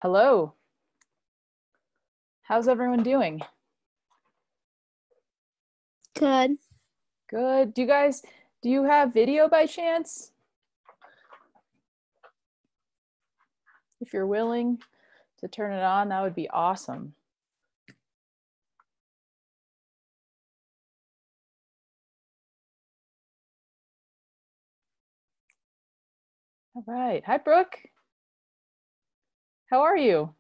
Hello. How's everyone doing? Good. Good. Do you have video by chance? If you're willing to turn it on, that would be awesome. All right. Hi, Brooke. How are you?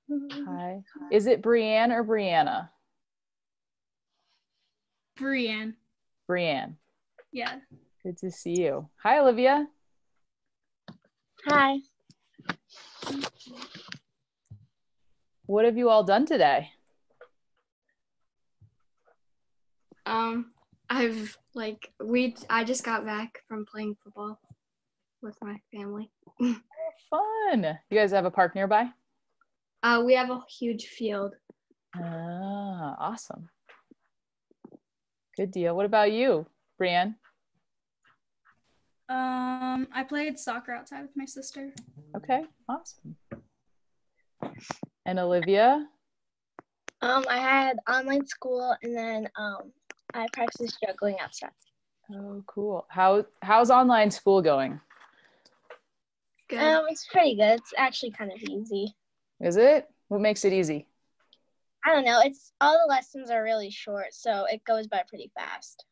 Hi. Is it Brianne or Brianna? Brianne. Brianne. Yeah. Good to see you. Hi, Olivia. Hi. What have you all done today? I just got back from playing football with my family. Fun. You guys have a park nearby? We have a huge field. Ah, awesome. Good deal. What about you, Brianne? I played soccer outside with my sister. Okay, awesome. And Olivia? I had online school and then I practiced juggling outside. Oh, cool. How's online school going? Good. It's pretty good. It's actually kind of easy. Is it? What makes it easy? I don't know. It's all the lessons are really short, so it goes by pretty fast.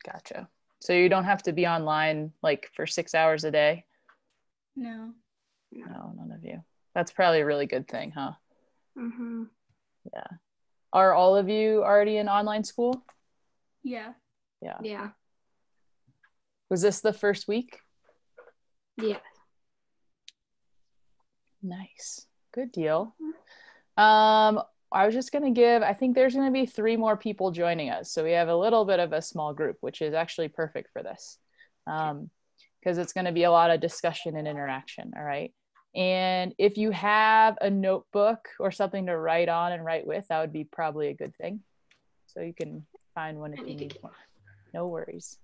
Gotcha. So you don't have to be online like for 6 hours a day? No. No, none of you. That's probably a really good thing, huh? Mm-hmm. Yeah. Are all of you already in online school? Yeah. Yeah. Yeah. Was this the first week? Yeah. Nice. Good deal. I was just going to I think there's going to be 3 more people joining us. So we have a little bit of a small group, which is actually perfect for this. Because it's going to be a lot of discussion and interaction. All right. And if you have a notebook or something to write on and write with, that would be probably a good thing. So you can find one if you need one. No worries.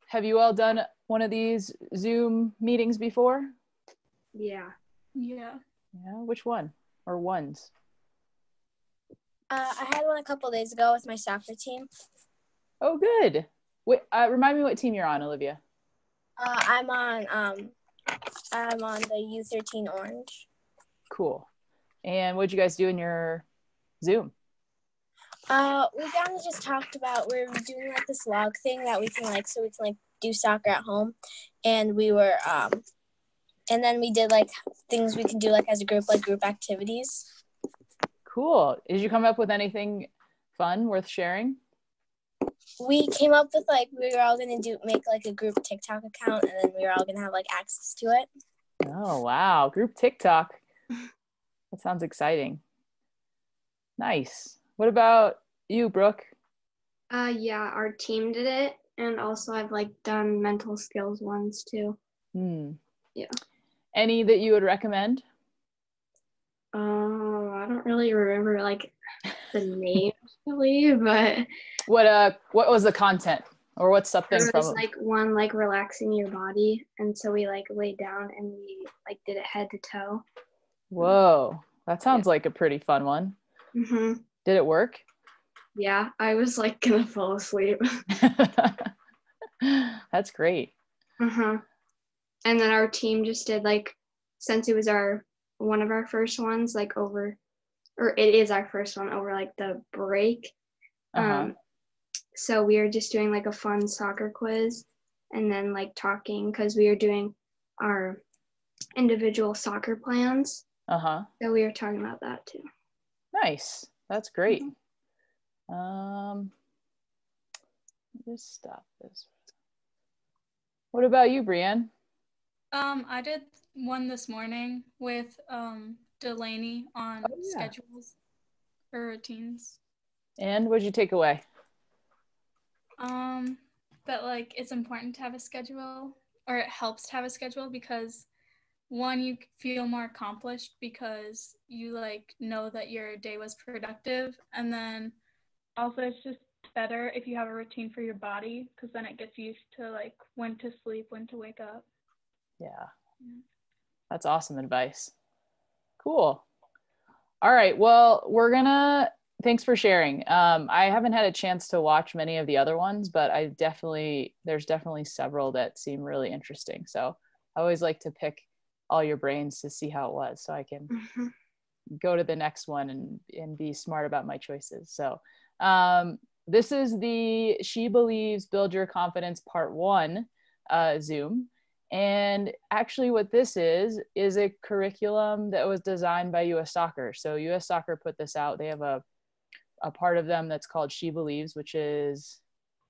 Have you all done one of these Zoom meetings before? Yeah. Yeah. Yeah, which one or ones? I had one a couple days ago with my soccer team. Oh, good. Wait, remind me what team you're on, Olivia. I'm on the U13 Orange. Cool. And what'd you guys do in your Zoom? We kind of just talked about we're doing like this log thing that we can do soccer at home, and we were and then we did like things we can do like as a group, like group activities. Cool. Did you come up with anything fun worth sharing? We came up with like we were all gonna make like a group TikTok account, and then we were all gonna have like access to it. Oh, wow. Group TikTok. That sounds exciting. Nice. What about you, Brooke? Yeah, our team did it, and also I've done mental skills ones too. Yeah. Any that you would recommend? I don't really remember the names really, but What was the content, or what's something there from was one relaxing your body, and so we laid down and we did it head to toe. Whoa, that sounds like a pretty fun one. Mm-hmm. Did it work? Yeah, I was gonna fall asleep. That's great. Uh-huh. And then our team just did since it was one of our first ones it is our first one over the break. So we are just doing a fun soccer quiz, and then like talking because we were doing our individual soccer plans. Uh-huh. So we were talking about that too. Nice. That's great. Just stop this. What about you, Brienne? I did one this morning with Delaney on schedules for routines. And what'd you take away? That like it's important to have a schedule, or it helps to have a schedule because one, you feel more accomplished because you like know that your day was productive, and then also it's just better if you have a routine for your body because then it gets used to like when to sleep, when to wake up. Yeah. That's awesome advice. Cool. All right. Well, thanks for sharing. I haven't had a chance to watch many of the other ones, but there's definitely several that seem really interesting. So I always like to pick all your brains to see how it was so I can go to the next one and be smart about my choices. So this is the She Believes Build Your Confidence Part 1 Zoom. And actually what this is a curriculum that was designed by US Soccer. So US Soccer put this out. They have a part of them that's called She Believes, which is,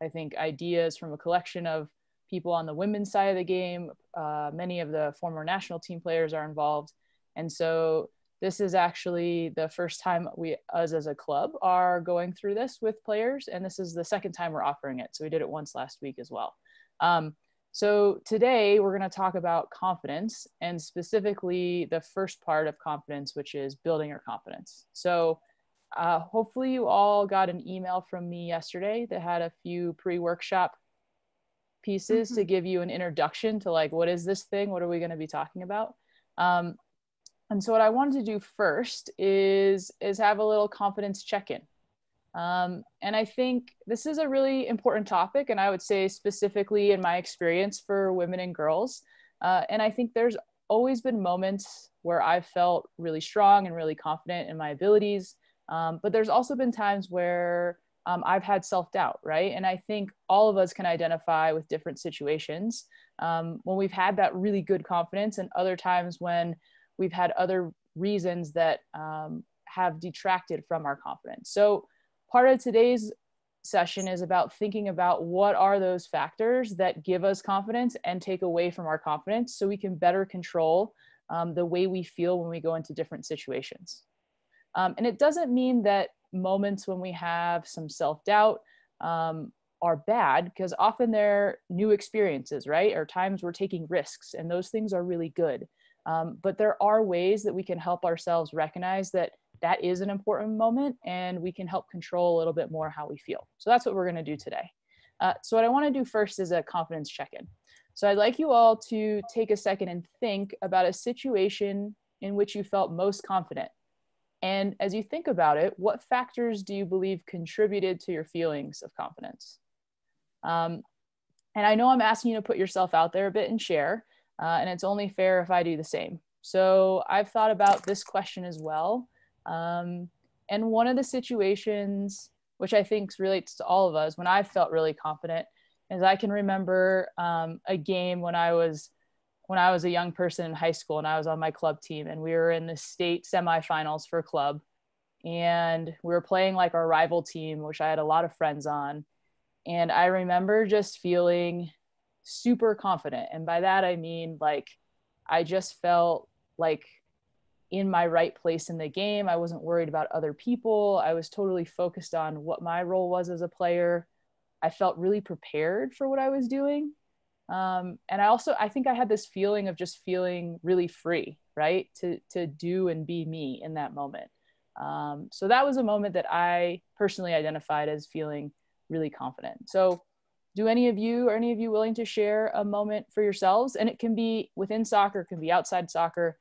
I think, ideas from a collection of people on the women's side of the game. Many of the former national team players are involved. And so this is actually the first time us as a club are going through this with players. And this is the second time we're offering it. So we did it once last week as well. So today we're going to talk about confidence, and specifically the first part of confidence, which is building your confidence. So hopefully you all got an email from me yesterday that had a few pre-workshop pieces to give you an introduction to like, what is this thing? What are we going to be talking about? And so what I wanted to do first is have a little confidence check-in. And I think this is a really important topic, and I would say specifically in my experience for women and girls. And I think there's always been moments where I've felt really strong and really confident in my abilities. But there's also been times where I've had self-doubt, right? And I think all of us can identify with different situations when we've had that really good confidence, and other times when we've had other reasons that have detracted from our confidence. So part of today's session is about thinking about what are those factors that give us confidence and take away from our confidence so we can better control the way we feel when we go into different situations. And it doesn't mean that moments when we have some self-doubt are bad, because often they're new experiences, right? Or times we're taking risks, and those things are really good. But there are ways that we can help ourselves recognize that that is an important moment, and we can help control a little bit more how we feel. So that's what we're going to do today. So what I want to do first is a confidence check-in. So I'd like you all to take a second and think about a situation in which you felt most confident. And as you think about it, what factors do you believe contributed to your feelings of confidence? And I know I'm asking you to put yourself out there a bit and share, and it's only fair if I do the same. So I've thought about this question as well. And one of the situations, which I think relates to all of us, when I felt really confident, is I can remember a game when I was a young person in high school, and I was on my club team, and we were in the state semifinals for club, and we were playing like our rival team, which I had a lot of friends on. And I remember just feeling super confident. And by that, I mean, like, I just felt like in my right place in the game. I wasn't worried about other people. I was totally focused on what my role was as a player. I felt really prepared for what I was doing. And I think I had this feeling of just feeling really free, right? To do and be me in that moment. So that was a moment that I personally identified as feeling really confident. So are any of you willing to share a moment for yourselves? And it can be within soccer, it can be outside soccer.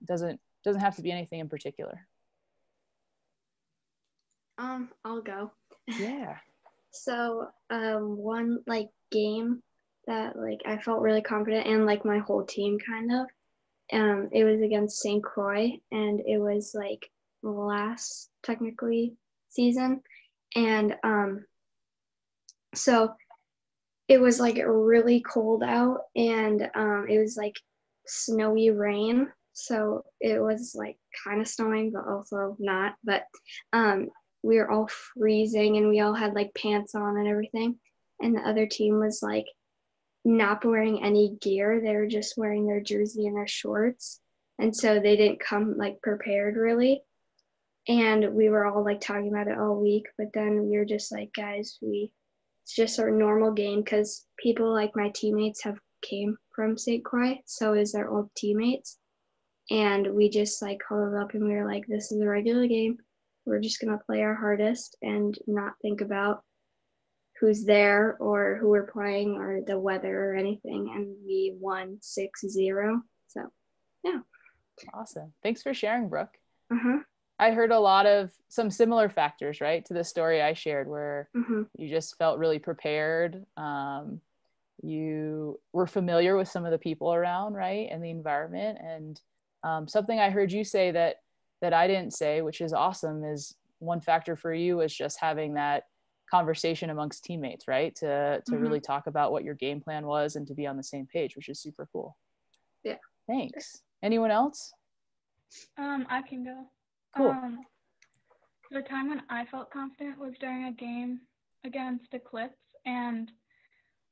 Doesn't have to be anything in particular. I'll go. Yeah. So one like game that like I felt really confident in, like my whole team kind of. It was against St. Croix, and it was like last technically season, and so it was like really cold out, and it was like snowy rain. So it was like kind of snowing, but also not. But we were all freezing, and we all had like pants on and everything. And the other team was like not wearing any gear. They were just wearing their jersey and their shorts. And so they didn't come like prepared really. And we were all like talking about it all week. But then we were just like, guys, it's just our normal game, because people like my teammates have came from St. Croix. So is their old teammates. And we just like huddled up and we were like, this is a regular game. We're just going to play our hardest and not think about who's there or who we're playing or the weather or anything. And we won 6-0. So, yeah. Awesome. Thanks for sharing, Brooke. Uh-huh. I heard a lot of some similar factors, right, to the story I shared, where you just felt really prepared. You were familiar with some of the people around, right, and the environment. And something I heard you say that I didn't say, which is awesome, is one factor for you was just having that conversation amongst teammates, right, to really talk about what your game plan was and to be on the same page, which is super cool. Yeah. Thanks. Anyone else? I can go. Cool. The time when I felt confident was during a game against Eclipse, and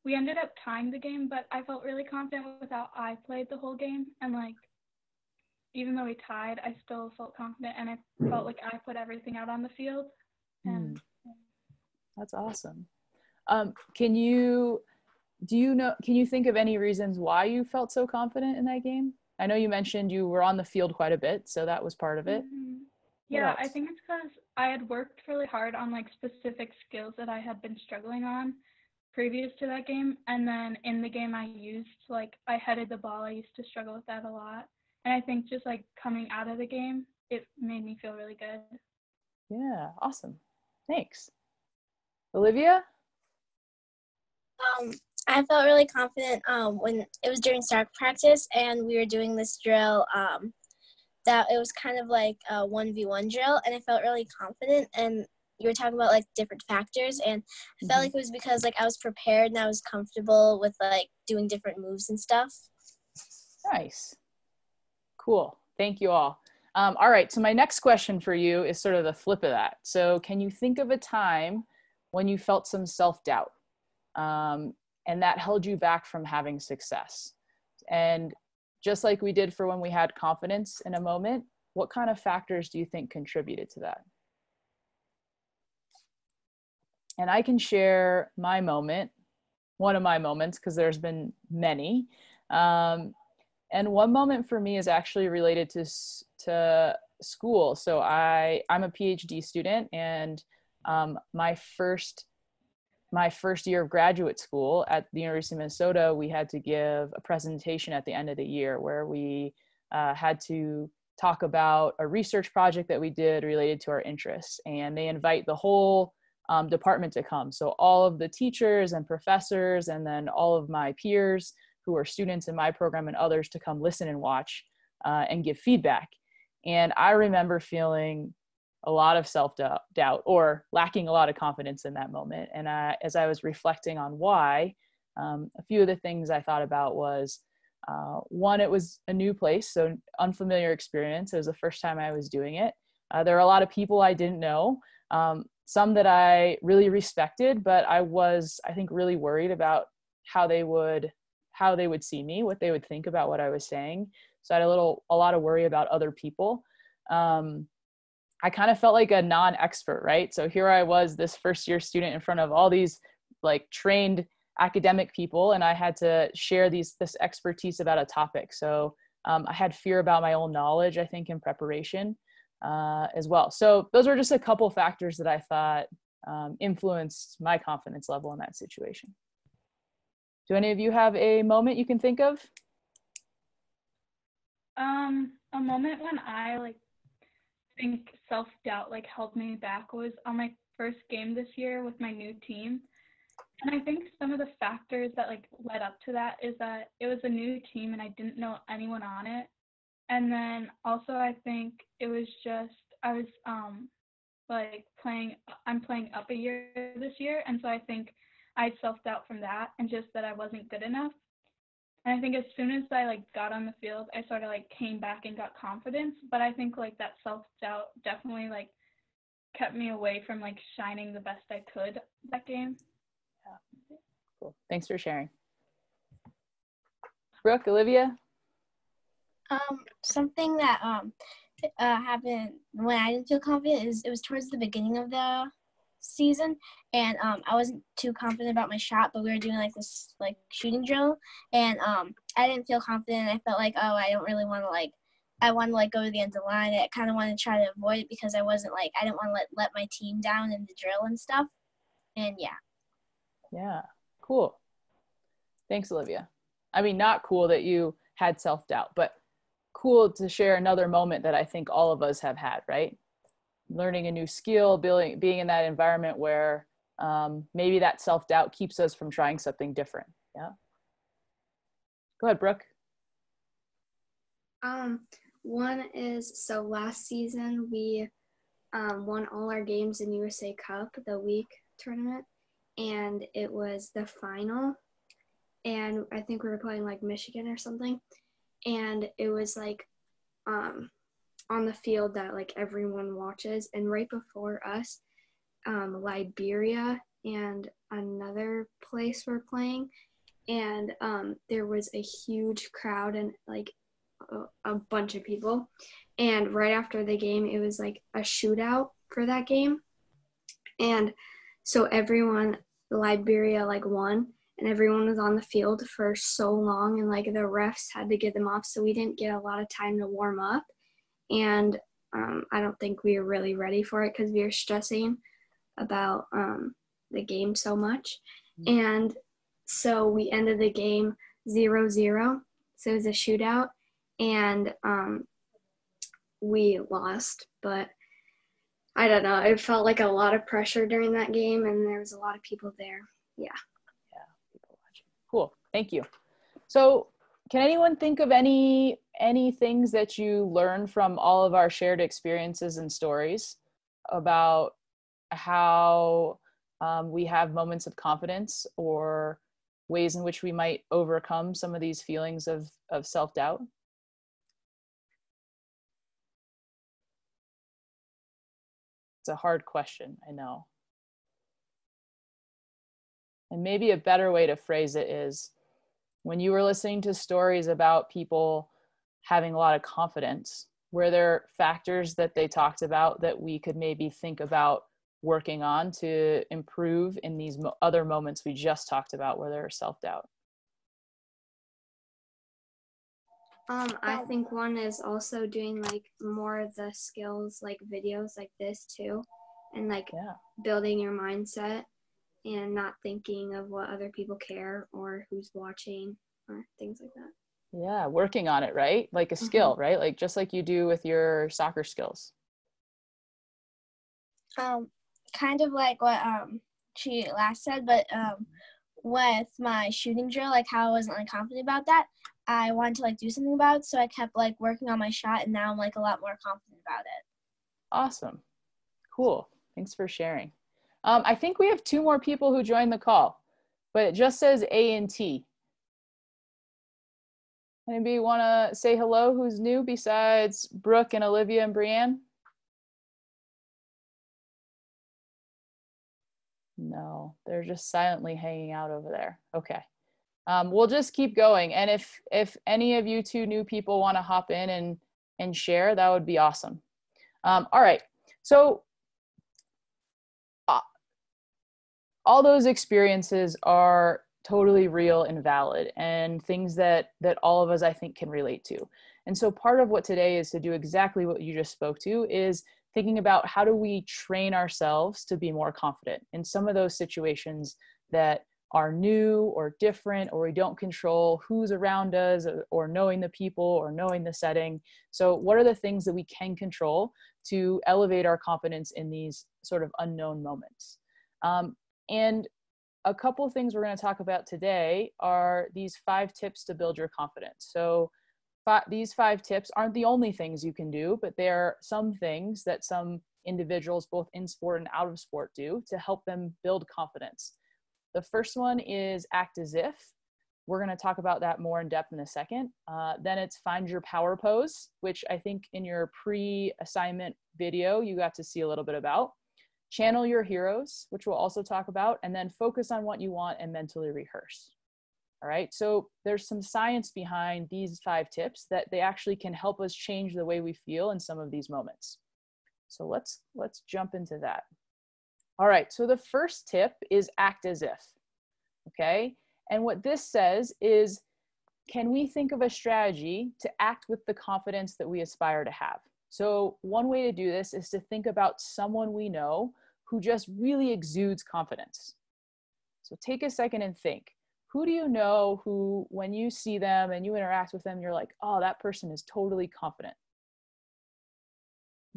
we ended up tying the game, but I felt really confident with how I played the whole game. And like, even though we tied, I still felt confident, and I felt like I put everything out on the field. And That's awesome. Can you think of any reasons why you felt so confident in that game? I know you mentioned you were on the field quite a bit, so that was part of it. Yeah, I think it's because I had worked really hard on like specific skills that I had been struggling on previous to that game. And then in the game I headed the ball. I used to struggle with that a lot. And I think just like coming out of the game, it made me feel really good. Yeah, awesome. Thanks. Olivia? I felt really confident when it was during soccer practice and we were doing this drill that it was kind of like a 1v1 drill, and I felt really confident. And you were talking about like different factors, and I felt like it was because like I was prepared and I was comfortable with like doing different moves and stuff. Nice. Cool. Thank you all. All right, so my next question for you is sort of the flip of that. So can you think of a time when you felt some self-doubt and that held you back from having success? And just like we did for when we had confidence in a moment, what kind of factors do you think contributed to that? And I can share my moment, one of my moments, because there's been many. And one moment for me is actually related to school. So I'm a PhD student, and my first year of graduate school at the University of Minnesota, we had to give a presentation at the end of the year where we had to talk about a research project that we did related to our interests. And they invite the whole department to come. So all of the teachers and professors, and then all of my peers who are students in my program and others, to come listen and watch and give feedback. And I remember feeling a lot of self-doubt or lacking a lot of confidence in that moment. And as I was reflecting on why, a few of the things I thought about was, one, it was a new place, so unfamiliar experience. It was the first time I was doing it. There are a lot of people I didn't know, some that I really respected, but I think, really worried about how they would see me, what they would think about what I was saying. So I had a lot of worry about other people. I kind of felt like a non-expert, right? So here I was, this first year student, in front of all these like trained academic people, and I had to share this expertise about a topic. So I had fear about my own knowledge, I think, in preparation as well. So those were just a couple factors that I thought influenced my confidence level in that situation. Do any of you have a moment you can think of? A moment when I think self-doubt held me back was on my first game this year with my new team. And I think some of the factors that led up to that is that it was a new team and I didn't know anyone on it. And then also I think it was just, I was I'm playing up a year this year. And so I think I self-doubt from that and just that I wasn't good enough. And I think as soon as I like got on the field, I sort of like came back and got confidence. But I think like that self-doubt definitely like kept me away from like shining the best I could that game. Yeah. Cool. Thanks for sharing. Brooke, Olivia? Something that happened when I didn't feel confident is it was towards the beginning of the season, and I wasn't too confident about my shot, but we were doing like this like shooting drill, and I didn't feel confident. I felt like, oh, I don't really want to like, I want to like go to the end of the line. I kind of wanted to try to avoid it because I wasn't like, I didn't want to let my team down in the drill and stuff. And yeah. Yeah, cool. Thanks, Olivia. I mean, not cool that you had self-doubt, but cool to share another moment that I think all of us have had, right? Learning a new skill, being in that environment where maybe that self-doubt keeps us from trying something different. Yeah. Go ahead, Brooke. One is, so last season we won all our games in USA Cup, the week tournament, and it was the final. And I think we were playing like Michigan or something. And it was like on the field that like everyone watches. And right before us, Liberia and another place were playing. And there was a huge crowd and like a bunch of people. And right after the game, it was like a shootout for that game. And so everyone, Liberia like won, and everyone was on the field for so long, and like the refs had to get them off, so we didn't get a lot of time to warm up. And I don't think we were really ready for it because we were stressing about the game so much. And so we ended the game 0-0. So it was a shootout, and we lost, but I don't know. It felt like a lot of pressure during that game, and there was a lot of people there. Yeah. Yeah, people watching. Cool. Thank you. So can anyone think of any things that you learned from all of our shared experiences and stories about how we have moments of confidence or ways in which we might overcome some of these feelings of self-doubt? It's a hard question, I know. And maybe a better way to phrase it is, when you were listening to stories about people having a lot of confidence, were there factors that they talked about that we could maybe think about working on to improve in these other moments we just talked about where there's self-doubt? I think one is also doing like more of the skills, like videos like this too, and like building your mindset and not thinking of what other people care or who's watching or things like that. Yeah, working on it, right? Like a skill, right? Like just like you do with your soccer skills. Kind of like what she last said, but with my shooting drill, like how I wasn't like confident about that, I wanted to like do something about it, so I kept like working on my shot, and now I'm like a lot more confident about it. Awesome. Cool. Thanks for sharing. I think we have 2 more people who joined the call, but it just says A and T. Anybody want to say hello who's new besides Brooke and Olivia and Brianne? No, they're just silently hanging out over there. Okay. We'll just keep going. And if any of you 2 new people want to hop in and share, that would be awesome. All right. So all those experiences are totally real and valid and things that all of us, I think, can relate to. And so part of what today is to do exactly what you just spoke to is thinking about how do we train ourselves to be more confident in some of those situations that are new or different, or we don't control who's around us or knowing the people or knowing the setting. So what are the things that we can control to elevate our confidence in these sort of unknown moments? And a couple of things we're going to talk about today are these 5 tips to build your confidence. So these 5 tips aren't the only things you can do, but they're some things that some individuals, both in sport and out of sport, do to help them build confidence. The first one is act as if. We're going to talk about that more in depth in a second. Then it's find your power pose, which I think in your pre-assignment video, you got to see a little bit about. Channel your heroes, which we'll also talk about, and then focus on what you want and mentally rehearse. All right, so there's some science behind these 5 tips that they actually can help us change the way we feel in some of these moments. So let's jump into that. All right, so the first tip is act as if, okay? And what this says is, can we think of a strategy to act with the confidence that we aspire to have? So one way to do this is to think about someone we know who just really exudes confidence. So take a second and think. Who do you know who, when you see them and you interact with them, you're like, oh, that person is totally confident?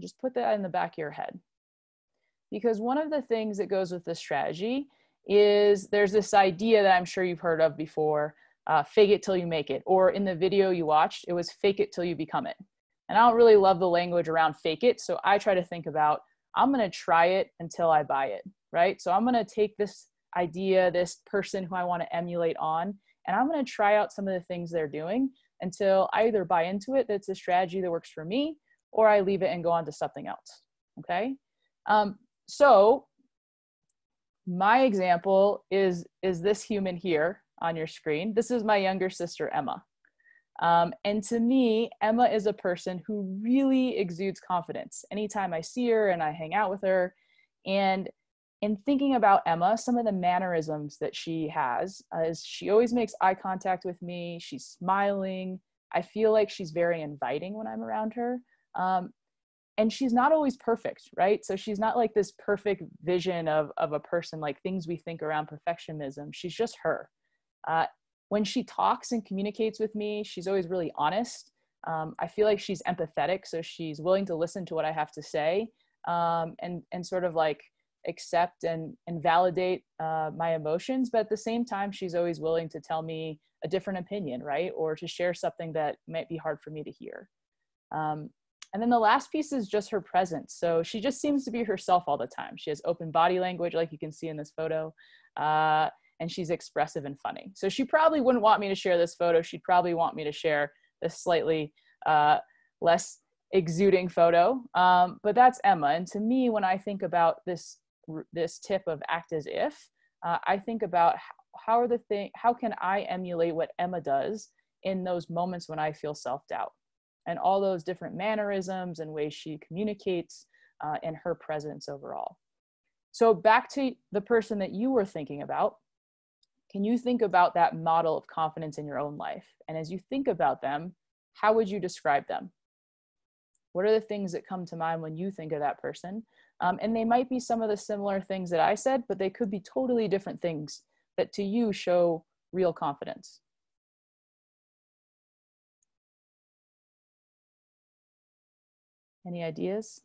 Just put that in the back of your head. Because one of the things that goes with this strategy is there's this idea that I'm sure you've heard of before, fake it till you make it. Or in the video you watched, it was fake it till you become it. And I don't really love the language around fake it. So I try to think about, I'm going to try it until I buy it, right? So I'm going to take this idea, this person who I want to emulate on, and I'm going to try out some of the things they're doing until I either buy into it, that's a strategy that works for me, or I leave it and go on to something else, okay? So my example is this human here on your screen. This is my younger sister, Emma. And to me, Emma is a person who really exudes confidence anytime I see her and I hang out with her. And in thinking about Emma, some of the mannerisms that she has is she always makes eye contact with me. She's smiling. I feel like she's very inviting when I'm around her. And she's not always perfect, right? So she's not like this perfect vision of a person, like things we think around perfectionism. She's just her. When she talks and communicates with me, she's always really honest. I feel like she's empathetic, so she's willing to listen to what I have to say, and sort of like accept and validate my emotions. But at the same time, she's always willing to tell me a different opinion, right? Or to share something that might be hard for me to hear. And then the last piece is just her presence. So she just seems to be herself all the time. She has open body language, like you can see in this photo. And she's expressive and funny. So she probably wouldn't want me to share this photo. She'd probably want me to share this slightly less exuding photo. But that's Emma. And to me, when I think about this tip of act as if, I think about how can I emulate what Emma does in those moments when I feel self-doubt, and all those different mannerisms and ways she communicates and her presence overall. So back to the person that you were thinking about, can you think about that model of confidence in your own life? And as you think about them, how would you describe them? What are the things that come to mind when you think of that person? And they might be some of the similar things that I said, but they could be totally different things that to you show real confidence. Any ideas?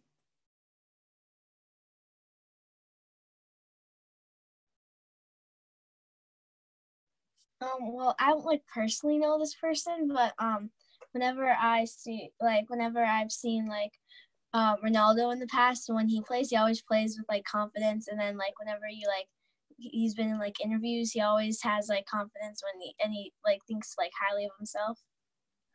Well, I don't like personally know this person, but whenever I've seen like Ronaldo in the past, and when he plays, he always plays with like confidence, and then like whenever he's been in like interviews, he always has like confidence when he like thinks like highly of himself.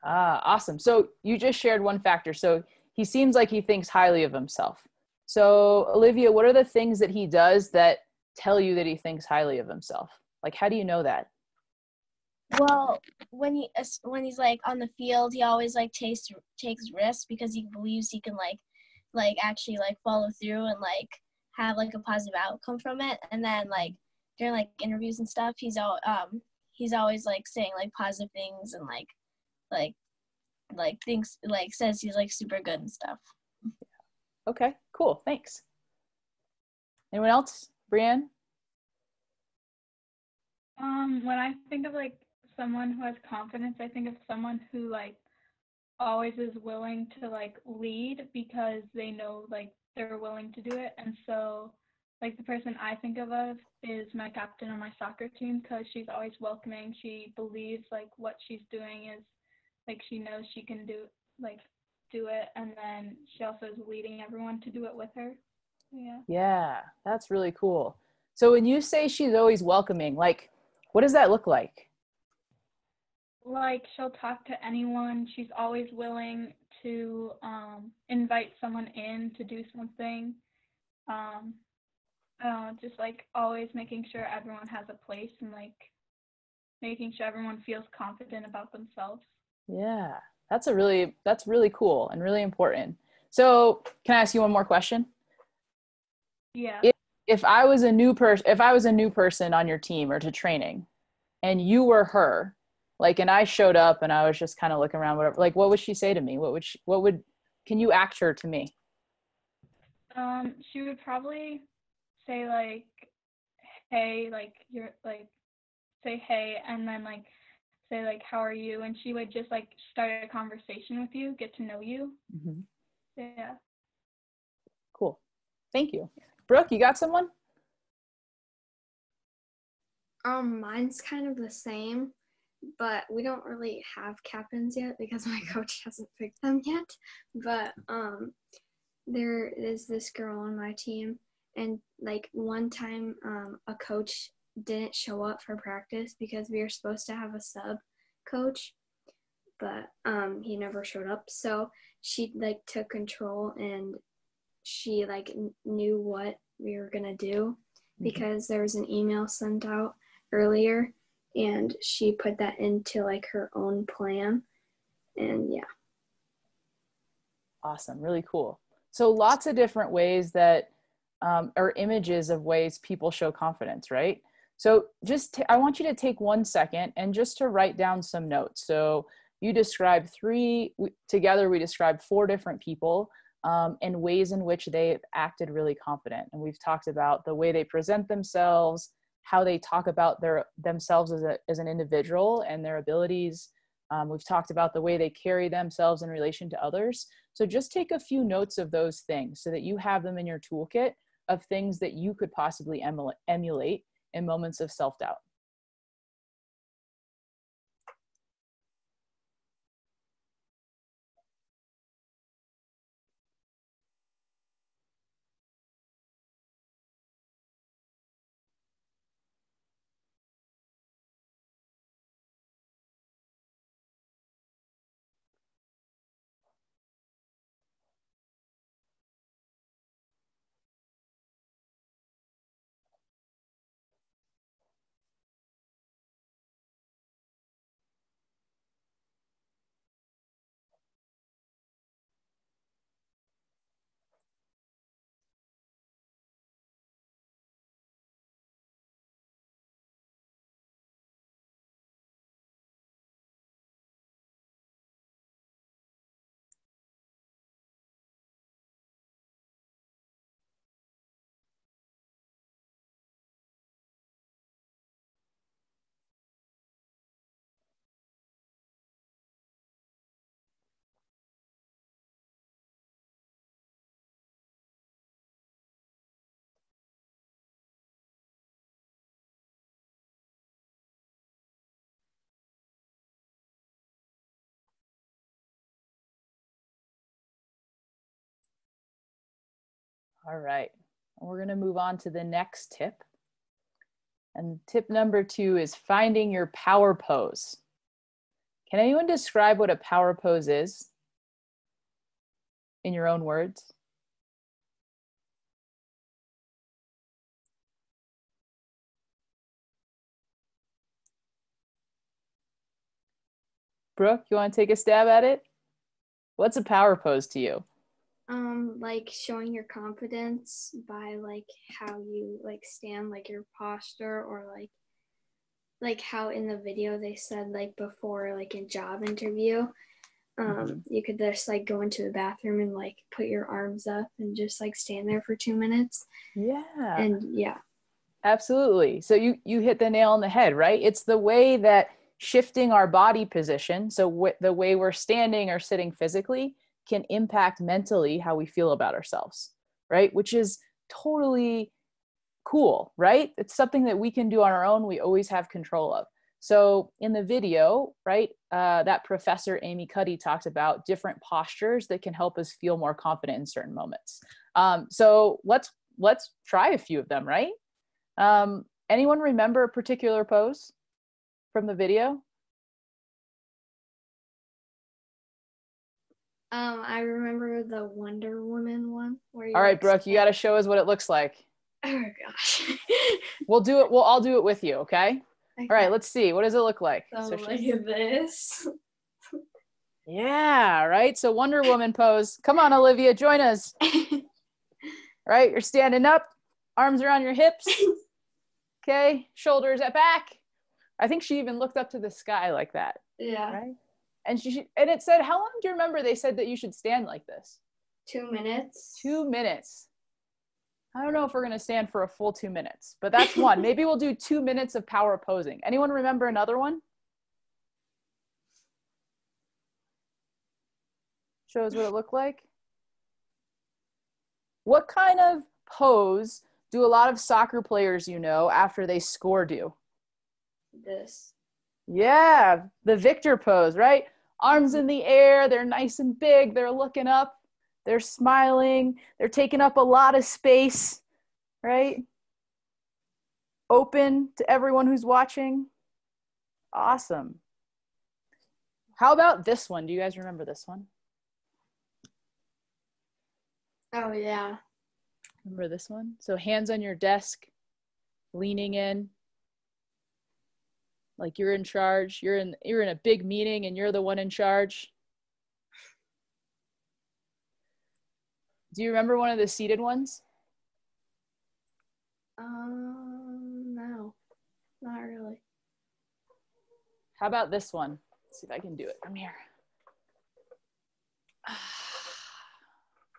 Awesome. So you just shared one factor. So he seems like he thinks highly of himself. So Olivia, what are the things that he does that tell you that he thinks highly of himself? Like, how do you know that? Well, when he's like on the field, he always like takes risks because he believes he can like actually like follow through and like have like a positive outcome from it. And then like during like interviews and stuff, he's always like saying like positive things and like things like says he's like super good and stuff. Okay, cool. Thanks. Anyone else? Brianne? When I think of like someone who has confidence, I think of someone who like always is willing to like lead because they know like they're willing to do it. And so like the person I think of is my captain on my soccer team, because she's always welcoming. She believes like what she's doing is like she knows she can do it, and then she also is leading everyone to do it with her. Yeah, that's really cool. So when you say she's always welcoming, like, what does that look like? Like, she'll talk to anyone. She's always willing to invite someone in to do something. Just like always making sure everyone has a place and like making sure everyone feels confident about themselves. Yeah, that's really cool and really important. So can I ask you one more question? Yeah. If I was a new person on your team or to training, and you were her, like, and I showed up and I was just kind of looking around, whatever, like, what would she say to me? Can you act her to me? She would probably say like, hey, like you're like, say hey, and then like say like, how are you? And she would just like start a conversation with you, get to know you. Mm-hmm. Yeah. Cool. Thank you. Brooke, you got someone? Mine's kind of the same, but we don't really have captains yet because my coach hasn't picked them yet. But there is this girl on my team, and like one time a coach didn't show up for practice because we were supposed to have a sub coach, but he never showed up. So she like took control, and she like knew what we were gonna do because there was an email sent out earlier, and she put that into like her own plan. And yeah. Awesome. Really cool. So lots of different ways that are images of ways people show confidence, right? So I want you to take 1 second and just to write down some notes. So you described together we described 4 different people and ways in which they acted really confident. And we've talked about the way they present themselves, how they talk about themselves as an individual and their abilities. We've talked about the way they carry themselves in relation to others. So just take a few notes of those things so that you have them in your toolkit of things that you could possibly emulate in moments of self-doubt. All right, we're going to move on to the next tip. And tip number 2 is finding your power pose. Can anyone describe what a power pose is in your own words? Brooke, you want to take a stab at it? What's a power pose to you? Like showing your confidence by like how you like stand, like your posture, or like how in the video they said like before like a job interview, you could just like go into the bathroom and like put your arms up and just like stand there for 2 minutes. Yeah. And yeah. Absolutely. So you hit the nail on the head, right? It's the way that shifting our body position, so the way we're standing or sitting physically, can impact mentally how we feel about ourselves, right? Which is totally cool, right? It's something that we can do on our own. We always have control of. So in the video, right, that Professor Amy Cuddy talked about different postures that can help us feel more confident in certain moments. So let's try a few of them, right? Anyone remember a particular pose from the video? I remember the Wonder Woman one where you All right, Brooke, you got to show us what it looks like. Oh gosh. We'll do it. We'll all do it with you. Okay. Okay. All right. Let's see. What does it look like? So look at this. Yeah. Right. So Wonder Woman pose. Come on, Olivia, join us. Right. You're standing up, arms around your hips. Okay. Shoulders at back. I think she even looked up to the sky like that. Yeah. Right. And and it said, how long do you remember they said that you should stand like this? 2 minutes. 2 minutes. I don't know if we're going to stand for a full 2 minutes, but that's one. Maybe we'll do 2 minutes of power posing. Anyone remember another one? Shows what it looked like. What kind of pose do a lot of soccer players, you know, after they score do? This. Yeah, the victor pose, right? Arms in the air, they're nice and big, they're looking up, they're smiling, they're taking up a lot of space, right? Open to everyone who's watching. Awesome. How about this one? Do you guys remember this one? Oh yeah. Remember this one? So hands on your desk, leaning in, like you're in charge. You're in a big meeting and you're the one in charge. Do you remember one of the seated ones? No, not really. How about this one? Let's see if I can do it from here.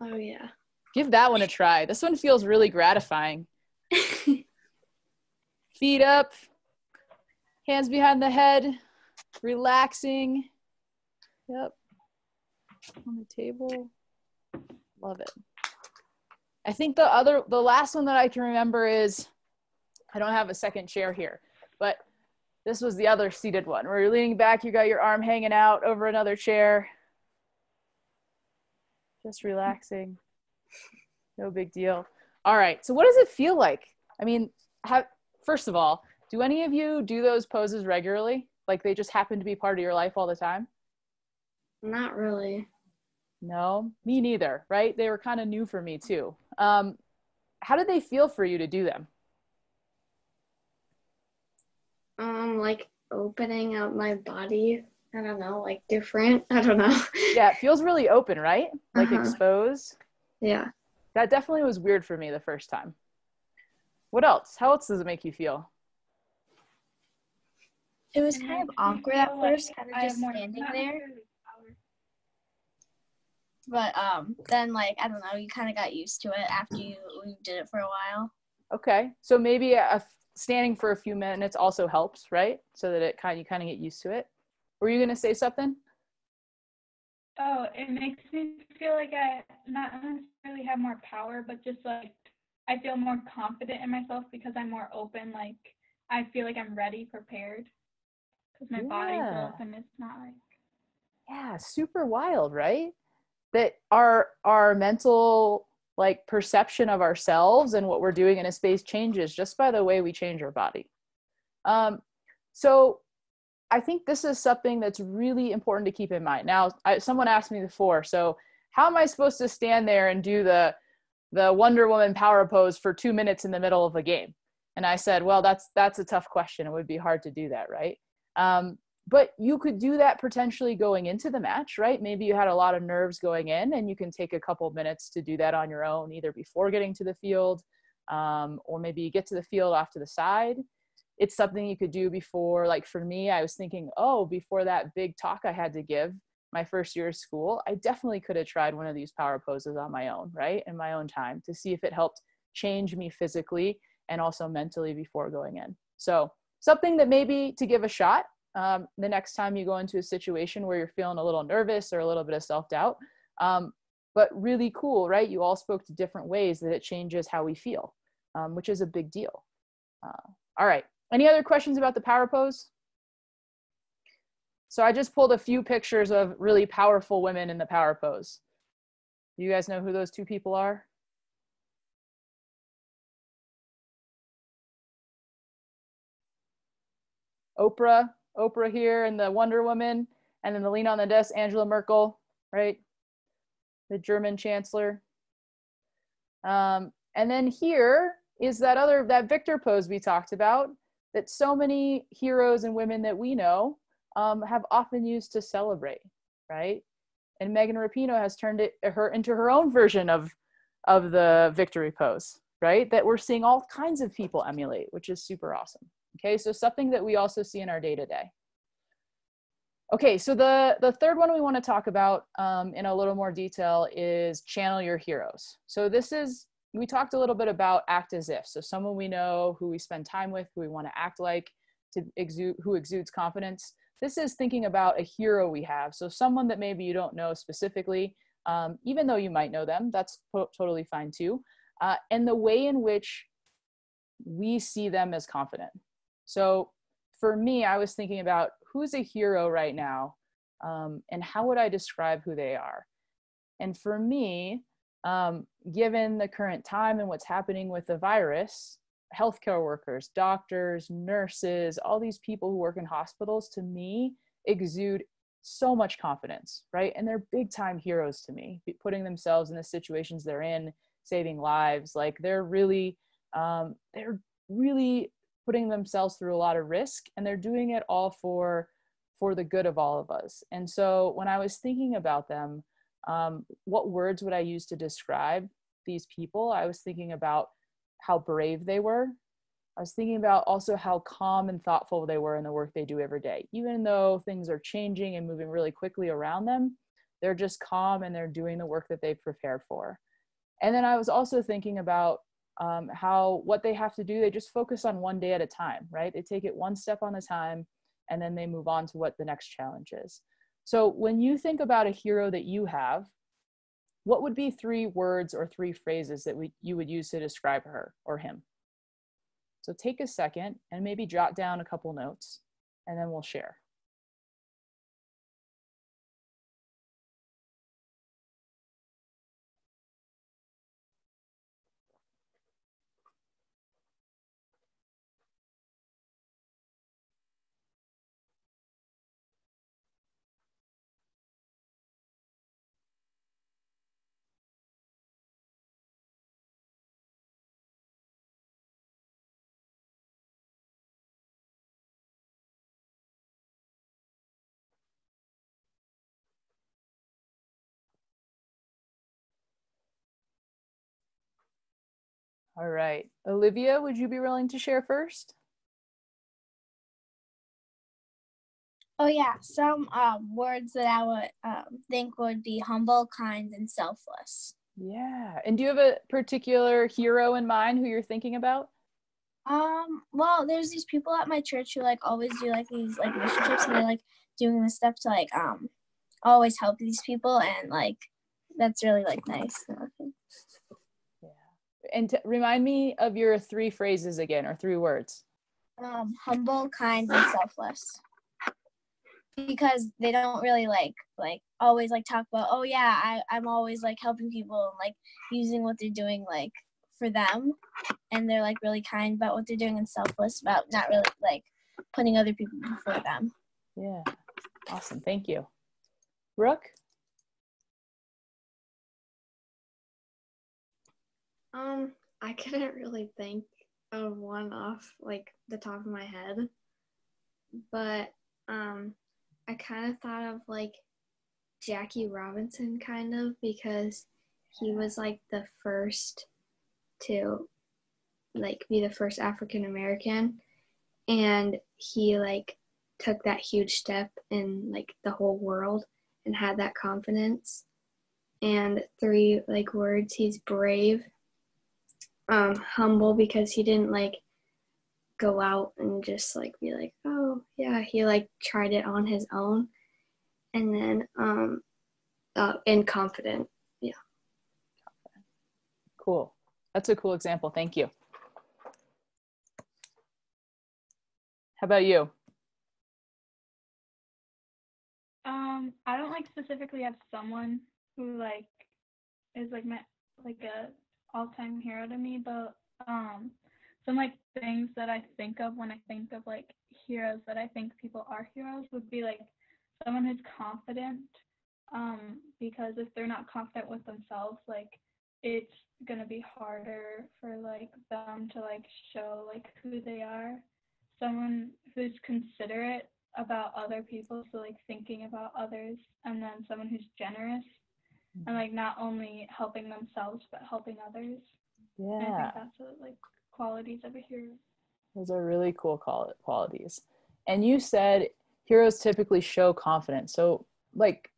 Oh yeah. Give that one a try. This one feels really gratifying. Feet up, hands behind the head, relaxing. Yep. On the table. Love it. I think the last one that I can remember is, I don't have a second chair here, but this was the other seated one where you're leaning back, you got your arm hanging out over another chair. Just relaxing. No big deal. All right. So what does it feel like? I mean, first of all, do any of you do those poses regularly? Like they just happen to be part of your life all the time? Not really. No, me neither, right? They were kind of new for me too. How did they feel for you to do them? Like opening up my body. I don't know, like different. I don't know. Yeah, it feels really open, right? Like exposed. Yeah. That definitely was weird for me the first time. What else? How else does it make you feel? It was kind of awkward at first, kind of just standing there. But then, like, I don't know, you kind of got used to it after you did it for a while. Okay, so maybe standing for a few minutes also helps, right? So that you kind of get used to it. Were you gonna say something? Oh, it makes me feel like I not necessarily have more power, but just like I feel more confident in myself because I'm more open. Like I feel like I'm ready, prepared, because my body's open. It's not like. Yeah, super wild, right? That our mental like perception of ourselves and what we're doing in a space changes just by the way we change our body. So I think this is something that's really important to keep in mind. Now, someone asked me before, so how am I supposed to stand there and do the Wonder Woman power pose for 2 minutes in the middle of a game? And I said, well, that's a tough question. It would be hard to do that, right? But you could do that potentially going into the match, right? Maybe you had a lot of nerves going in and you can take a couple minutes to do that on your own, either before getting to the field, or maybe you get to the field off to the side. It's something you could do before, like for me, I was thinking, oh, before that big talk I had to give my first year of school, I definitely could have tried one of these power poses on my own, right? In my own time to see if it helped change me physically and also mentally before going in. So something that maybe to give a shot the next time you go into a situation where you're feeling a little nervous or a little bit of self-doubt, but really cool, right? You all spoke to different ways that it changes how we feel, which is a big deal. All right. Any other questions about the power pose? So I just pulled a few pictures of really powerful women in the power pose. You guys know who those two people are? Oprah here and the Wonder Woman, and then the lean on the desk, Angela Merkel, right? The German chancellor. And then here is that victor pose we talked about, that so many heroes and women that we know have often used to celebrate, right? And Megan Rapinoe has turned her into her own version of the victory pose, right? That we're seeing all kinds of people emulate, which is super awesome. Okay, so something that we also see in our day-to-day. Okay, so the third one we want to talk about in a little more detail is channel your heroes. So we talked a little bit about act as if. So someone we know, who we spend time with, who we want to act like, who exudes confidence. This is thinking about a hero we have. So someone that maybe you don't know specifically, even though you might know them, that's totally fine too. And the way in which we see them as confident. So for me, I was thinking about who's a hero right now, and how would I describe who they are? And for me, given the current time and what's happening with the virus, healthcare workers, doctors, nurses, all these people who work in hospitals, to me, exude so much confidence, right? And they're big time heroes to me, putting themselves in the situations they're in, saving lives. Like they're really putting themselves through a lot of risk, and they're doing it all for the good of all of us. And so when I was thinking about them, what words would I use to describe these people? I was thinking about how brave they were. I was thinking about also how calm and thoughtful they were in the work they do every day. Even though things are changing and moving really quickly around them, they're just calm and they're doing the work that they've prepared for. And then I was also thinking about how what they have to do, they just focus on one day at a time, right? They take it one step on a time, and then they move on to what the next challenge is. So when you think about a hero that you have, what would be 3 words or 3 phrases that you would use to describe her or him? So take a second and maybe jot down a couple notes, and then we'll share. All right. Olivia, would you be willing to share first? Oh yeah, some words that I would think would be humble, kind, and selfless. Yeah. And do you have a particular hero in mind who you're thinking about? Well, there's these people at my church who like always do like these like mission trips, and they're like doing this stuff to like always help these people, and like that's really like nice. Yeah. And remind me of your 3 phrases again, or 3 words. Humble, kind, and selfless. Because they don't really like always like talk about, oh yeah, I'm always like helping people and like using what they're doing like for them, and they're like really kind about what they're doing and selfless about not really like putting other people before them. Yeah. Awesome. Thank you. Brooke? I couldn't really think of one off like the top of my head, but I kind of thought of like Jackie Robinson kind of, because he was like the first to like be the first African American, and he like took that huge step in like the whole world and had that confidence. And 3 like words, he's brave, humble, because he didn't like go out and just like be like, oh yeah, he like tried it on his own. And then and confident. Yeah. Cool. That's a cool example. Thank you. How about you? I don't like specifically have someone who like is like my like a all-time hero to me, but some like things that I think of when I think of like heroes that I think people are heroes would be like someone who's confident, because if they're not confident with themselves, like it's gonna be harder for like them to like show like who they are. Someone who's considerate about other people, so like thinking about others, and then someone who's generous and like not only helping themselves but helping others. And I Yeah, think that's like qualities of a hero. those are really cool qualities. And you said heroes typically show confidence. So like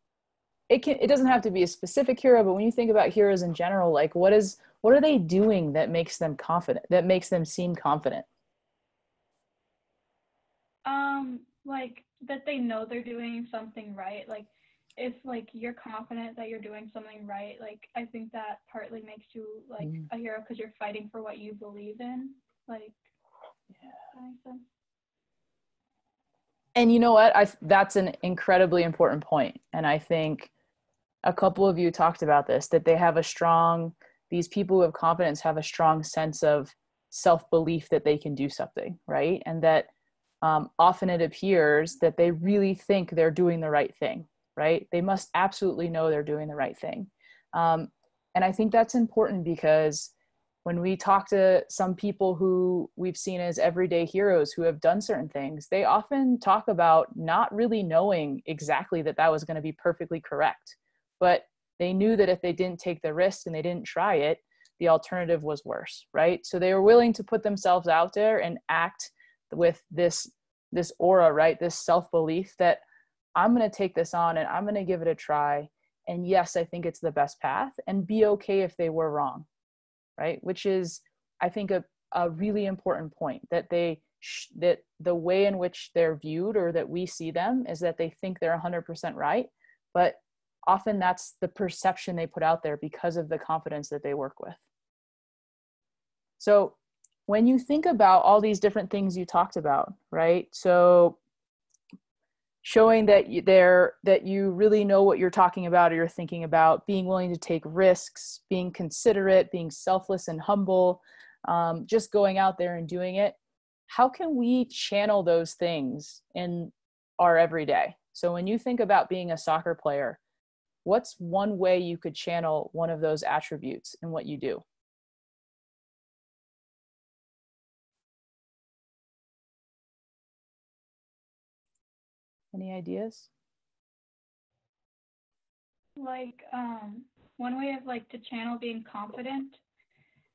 it doesn't have to be a specific hero, but when you think about heroes in general, like what are they doing that makes them confident, that makes them seem confident? Like that they know they're doing something right. Like if like you're confident that you're doing something right, like I think that partly makes you like a hero because you're fighting for what you believe in. Like, yeah, that makes sense. And you know what? That's an incredibly important point. And I think a couple of you talked about this, that these people who have confidence have a strong sense of self-belief that they can do something, right? And that often it appears that they really think they're doing the right thing, right? They must absolutely know they're doing the right thing. And I think that's important because when we talk to some people who we've seen as everyday heroes who have done certain things, they often talk about not really knowing exactly that was going to be perfectly correct. But they knew that if they didn't take the risk and they didn't try it, the alternative was worse, right? So they were willing to put themselves out there and act with this aura, right? This self-belief that I'm going to take this on and I'm going to give it a try. And yes, I think it's the best path, and be okay if they were wrong, right? Which is, I think, a really important point, that that the way in which they're viewed, or that we see them, is that they think they're 100% right. But often that's the perception they put out there because of the confidence that they work with. So when you think about all these different things you talked about, right? So showing that you really know what you're talking about or you're thinking about, being willing to take risks, being considerate, being selfless and humble, just going out there and doing it. How can we channel those things in our everyday? So when you think about being a soccer player, what's one way you could channel one of those attributes in what you do? Any ideas? Like one way of like to channel being confident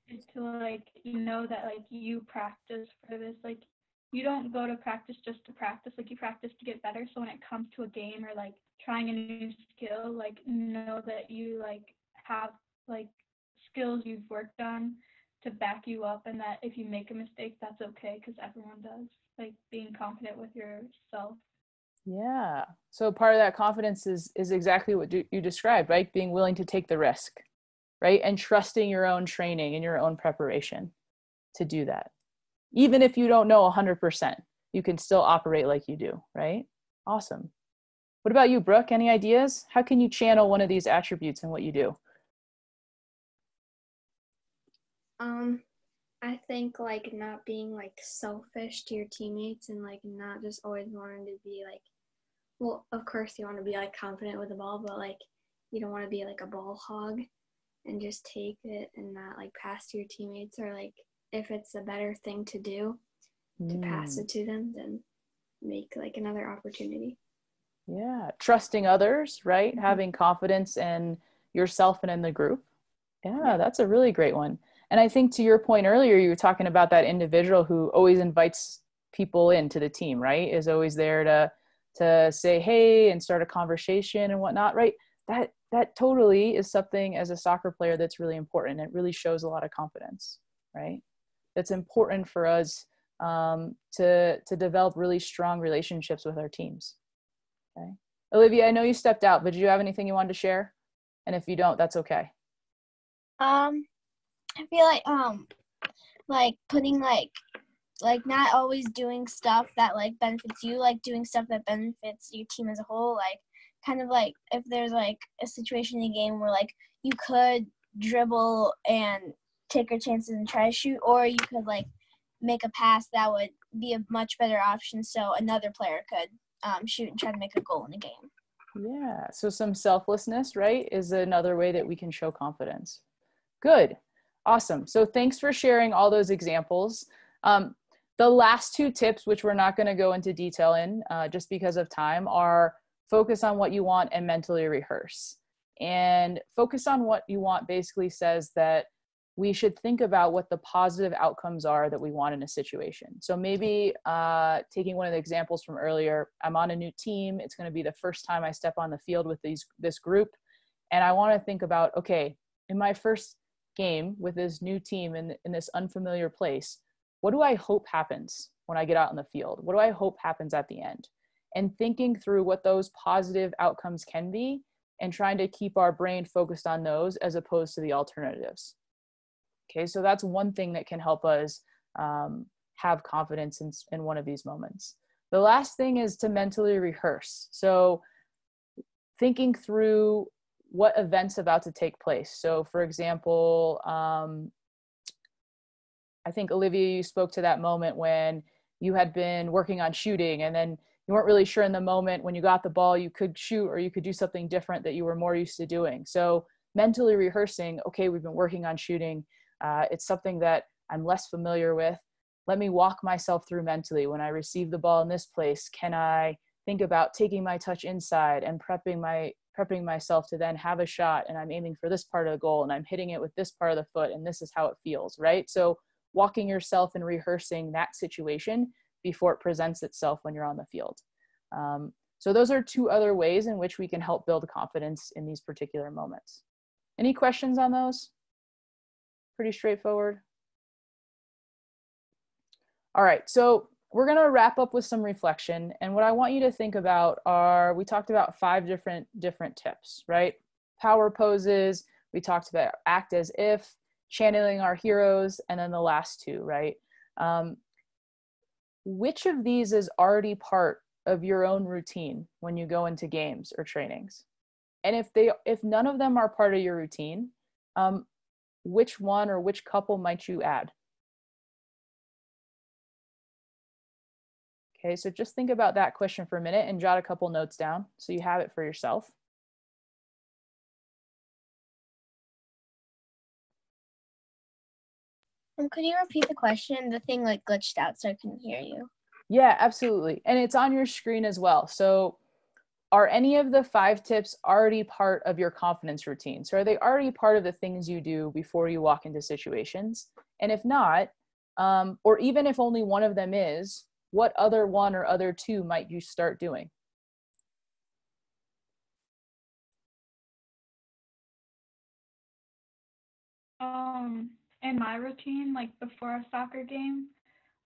is to like that like you practice for this. Like you don't go to practice just to practice, like you practice to get better. So when it comes to a game or like trying a new skill, like know that you like have like skills you've worked on to back you up, and that if you make a mistake, that's okay because everyone does. Like being confident with yourself. Yeah. So part of that confidence is exactly what you described, right? Being willing to take the risk, right? And trusting your own training and your own preparation to do that. Even if you don't know 100%, you can still operate like you do, right? Awesome. What about you, Brooke? Any ideas? How can you channel one of these attributes in what you do? I think like not being like selfish to your teammates and like not just always wanting to be like, well, of course you want to be like confident with the ball, but like you don't want to be like a ball hog and just take it and not like pass to your teammates, or like if it's a better thing to do to pass it to them, then make like another opportunity. Yeah. Trusting others, right? Mm-hmm. Having confidence in yourself and in the group. Yeah, that's a really great one. And I think to your point earlier, you were talking about that individual who always invites people into the team, right? Is always there to say, hey, and start a conversation and whatnot, right? That totally is something as a soccer player that's really important. It really shows a lot of confidence, right? That's important for us to develop really strong relationships with our teams. Okay. Olivia, I know you stepped out, but did you have anything you wanted to share? And if you don't, that's okay. I feel like putting like not always doing stuff that like benefits you, like doing stuff that benefits your team as a whole. Like kind of like if there's like a situation in a game where like you could dribble and take your chances and try to shoot, or you could like make a pass that would be a much better option so another player could shoot and try to make a goal in a game. Yeah, so some selflessness, right, is another way that we can show confidence. Good. Awesome. So thanks for sharing all those examples. The last two tips, which we're not going to go into detail in just because of time, are focus on what you want and mentally rehearse. And focus on what you want basically says that we should think about what the positive outcomes are that we want in a situation. So maybe taking one of the examples from earlier, I'm on a new team. It's going to be the first time I step on the field with this group. And I want to think about, okay, in my first game with this new team in this unfamiliar place, what do I hope happens when I get out in the field? What do I hope happens at the end? And thinking through what those positive outcomes can be and trying to keep our brain focused on those as opposed to the alternatives. Okay, so that's one thing that can help us have confidence in one of these moments. The last thing is to mentally rehearse. So thinking through what event's about to take place. So for example, I think Olivia, you spoke to that moment when you had been working on shooting and then you weren't really sure in the moment when you got the ball, you could shoot or you could do something different that you were more used to doing. So mentally rehearsing, okay, we've been working on shooting. It's something that I'm less familiar with. Let me walk myself through mentally. When I receive the ball in this place, can I think about taking my touch inside and prepping myself to then have a shot, and I'm aiming for this part of the goal and I'm hitting it with this part of the foot and this is how it feels, right? So walking yourself and rehearsing that situation before it presents itself when you're on the field. So those are two other ways in which we can help build confidence in these particular moments. Any questions on those? Pretty straightforward. All right, so we're gonna wrap up with some reflection. And what I want you to think about are, we talked about 5 different tips, right? Power poses, we talked about act as if, channeling our heroes, and then the last 2, right? Which of these is already part of your own routine when you go into games or trainings? And if none of them are part of your routine, which one or which couple might you add? Okay, so just think about that question for a minute and jot a couple notes down so you have it for yourself. Could you repeat the question? The thing like glitched out so I couldn't hear you. Yeah, absolutely. And it's on your screen as well. So are any of the 5 tips already part of your confidence routine? So are they already part of the things you do before you walk into situations? And if not, or even if only one of them is, what other one or other 2 might you start doing? In my routine, like before a soccer game,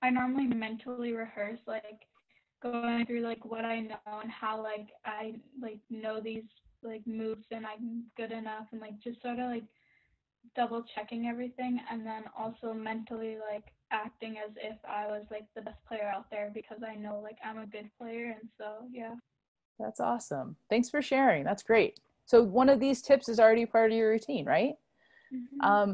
I normally mentally rehearse like going through like what I know and how like I like know these like moves and I'm good enough, and like just sort of like double checking everything, and then also mentally like acting as if I was like the best player out there because I know like I'm a good player. And so yeah. That's awesome. Thanks for sharing. That's great. So one of these tips is already part of your routine, right? Mm-hmm.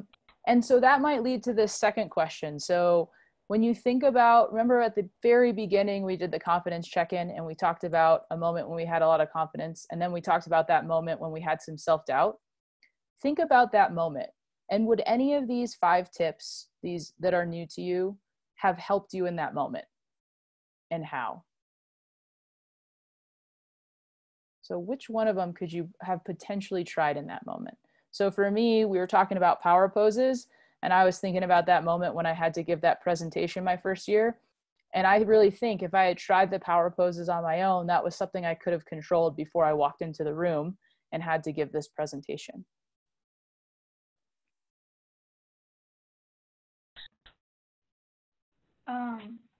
And so that might lead to this second question. So when you think about, remember at the very beginning, we did the confidence check-in and we talked about a moment when we had a lot of confidence. And then we talked about that moment when we had some self-doubt. Think about that moment. And would any of these 5 tips, these that are new to you, have helped you in that moment? And how? So which one of them could you have potentially tried in that moment? So for me, we were talking about power poses, and I was thinking about that moment when I had to give that presentation my first year. And I really think if I had tried the power poses on my own, that was something I could have controlled before I walked into the room and had to give this presentation.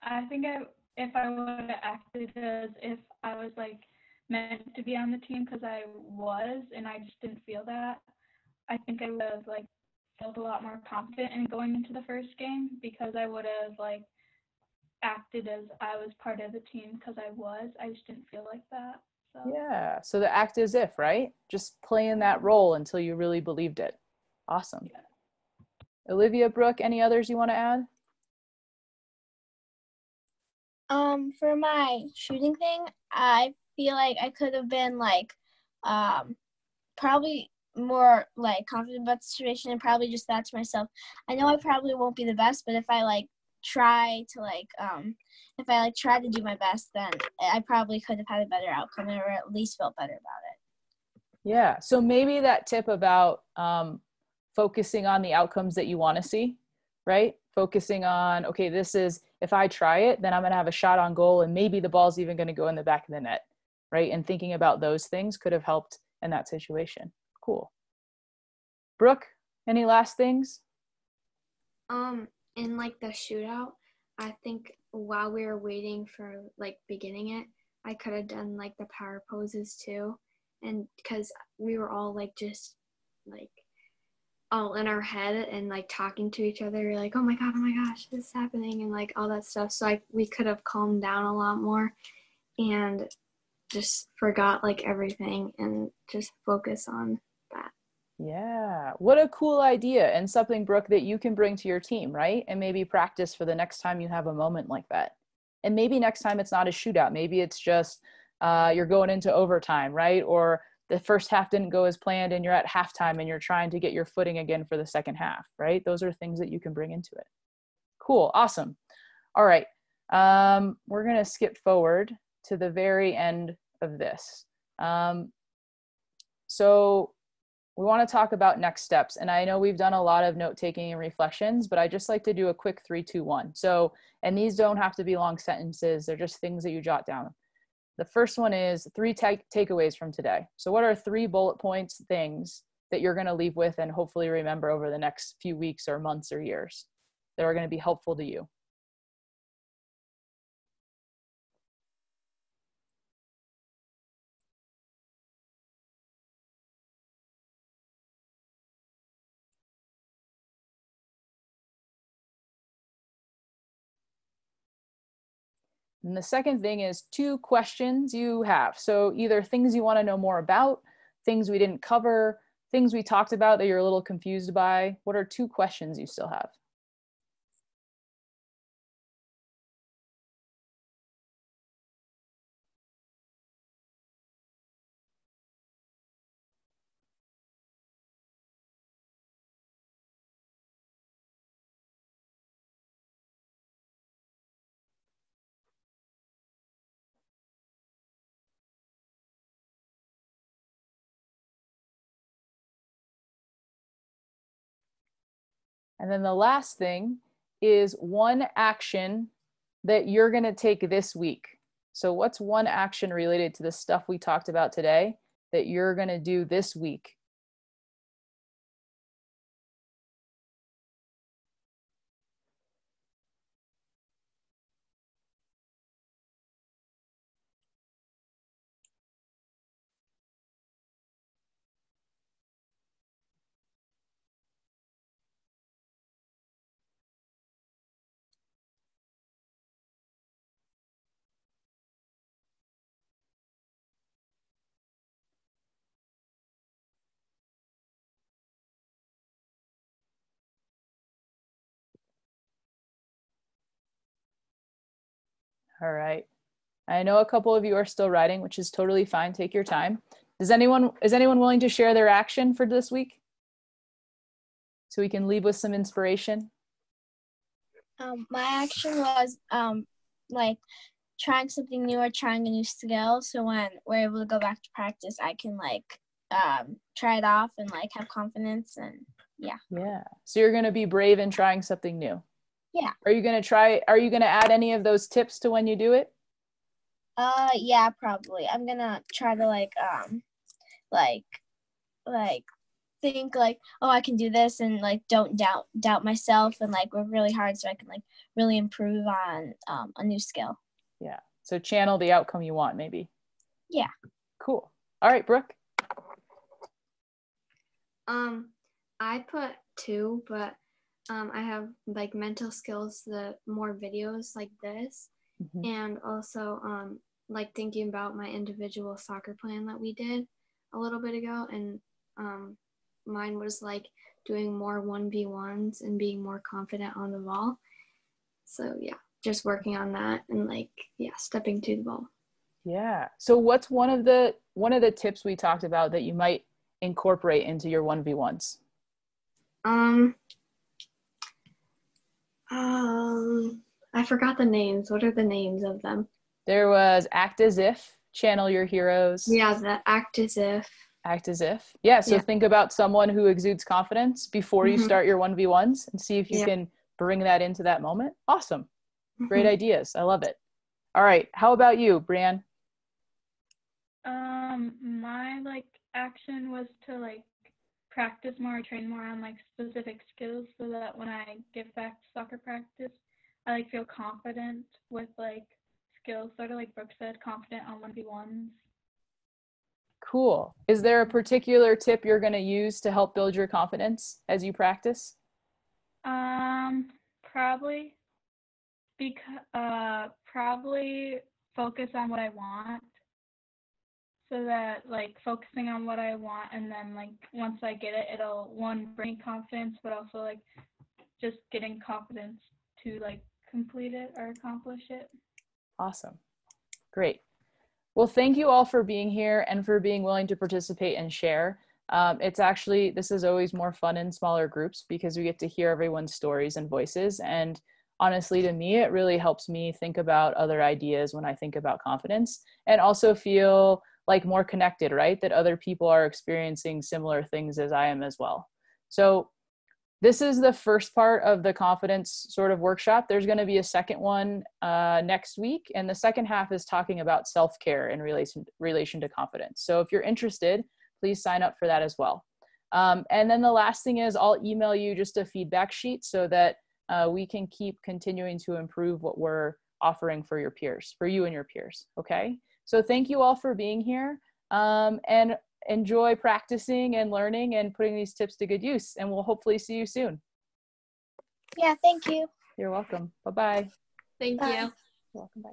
I think if I would have acted as if I was like meant to be on the team, because I was and I just didn't feel that, I think I would have like felt a lot more confident in going into the first game, because I would have like acted as I was part of the team because I just didn't feel like that. So Yeah, so the act as if, right? Just playing that role until you really believed it. Awesome. yeah. Olivia, Brooke, any others you want to add? For my shooting thing, I feel like I could have been like, probably more like confident about the situation and probably just thought to myself, I know I probably won't be the best, but if I like try to like, if I like try to do my best, then I probably could have had a better outcome or at least felt better about it. Yeah. So maybe that tip about focusing on the outcomes that you want to see, right? Focusing on, okay, this is, if I try it, then I'm going to have a shot on goal and maybe the ball's even going to go in the back of the net, right? And thinking about those things could have helped in that situation. Cool. Brooke, any last things? In like the shootout, I think while we were waiting for like beginning it, I could have done like the power poses too. And because we were all like just like all in our head and like talking to each other, like, oh my gosh, this is happening, and like all that stuff. So we could have calmed down a lot more and just forgot like everything and just focus on that. Yeah, what a cool idea, and something, Brooke, that you can bring to your team, right? And maybe practice for the next time you have a moment like that. And maybe next time it's not a shootout. Maybe it's just you're going into overtime, right? Or the first half didn't go as planned and you're at halftime and you're trying to get your footing again for the second half, right? Those are things that you can bring into it. Cool, awesome. All right, we're gonna skip forward to the very end of this. So we want to talk about next steps. And I know we've done a lot of note taking and reflections, but I just like to do a quick 3, 2, 1. So, and these don't have to be long sentences. They're just things that you jot down. The first one is 3 takeaways from today. So what are 3 bullet points, things that you're going to leave with and hopefully remember over the next few weeks or months or years that are going to be helpful to you? And the second thing is 2 questions you have. So either things you want to know more about, things we didn't cover, things we talked about that you're a little confused by. What are 2 questions you still have? And then the last thing is 1 action that you're going to take this week. So what's 1 action related to the stuff we talked about today that you're going to do this week? All right. I know a couple of you are still writing, which is totally fine. Take your time. Is anyone willing to share their action for this week? So we can leave with some inspiration. My action was like trying something new or trying a new skill. So when we're able to go back to practice, I can like try it off and like have confidence and yeah. Yeah. So you're going to be brave in trying something new. Yeah. Are you going to add any of those tips to when you do it? Yeah, probably. I'm going to try to like think like, oh, I can do this, and like don't doubt myself and like work really hard so I can like really improve on a new skill. Yeah. So channel the outcome you want, maybe. Yeah. Cool. All right, Brooke. I put 2, but I have like mental skills, the more videos like this, and also like thinking about my individual soccer plan that we did a little bit ago, and mine was like doing more 1v1s and being more confident on the ball. So yeah. just working on that and like, yeah, stepping to the ball. Yeah. So what's one of the tips we talked about that you might incorporate into your 1v1s? I forgot the names. What are the names of them? There was act as if, channel your heroes. Yeah, the act as if. Act as if. Yeah, so think about someone who exudes confidence before you start your 1v1s and see if you can bring that into that moment. Awesome. Great ideas. I love it. All right. How about you, Brianne? My like action was to like practice more, train more on like specific skills so that when I get back to soccer practice, I like feel confident with like skills, sort of like Brooke said, confident on 1v1s. Cool. Is there a particular tip you're going to use to help build your confidence as you practice? Probably probably focus on what I want. So that like focusing on what I want, and then like once I get it, it'll one bring confidence, but also like just getting confidence to like complete it or accomplish it. Awesome. Great. Well, thank you all for being here and for being willing to participate and share. This is always more fun in smaller groups because we get to hear everyone's stories and voices. And honestly, to me, it really helps me think about other ideas when I think about confidence and also feel like more connected, right? That other people are experiencing similar things as I am as well. So this is the first part of the confidence sort of workshop. There's going to be a second one next week. And the second half is talking about self-care in relation to confidence. So if you're interested, please sign up for that as well. And then the last thing is I'll email you just a feedback sheet so that we can keep continuing to improve what we're offering for your peers, for you and your peers. Okay. So thank you all for being here. And enjoy practicing and learning and putting these tips to good use. And we'll hopefully see you soon. Yeah, thank you. You're welcome. Bye-bye. Thank you. You're welcome. Bye.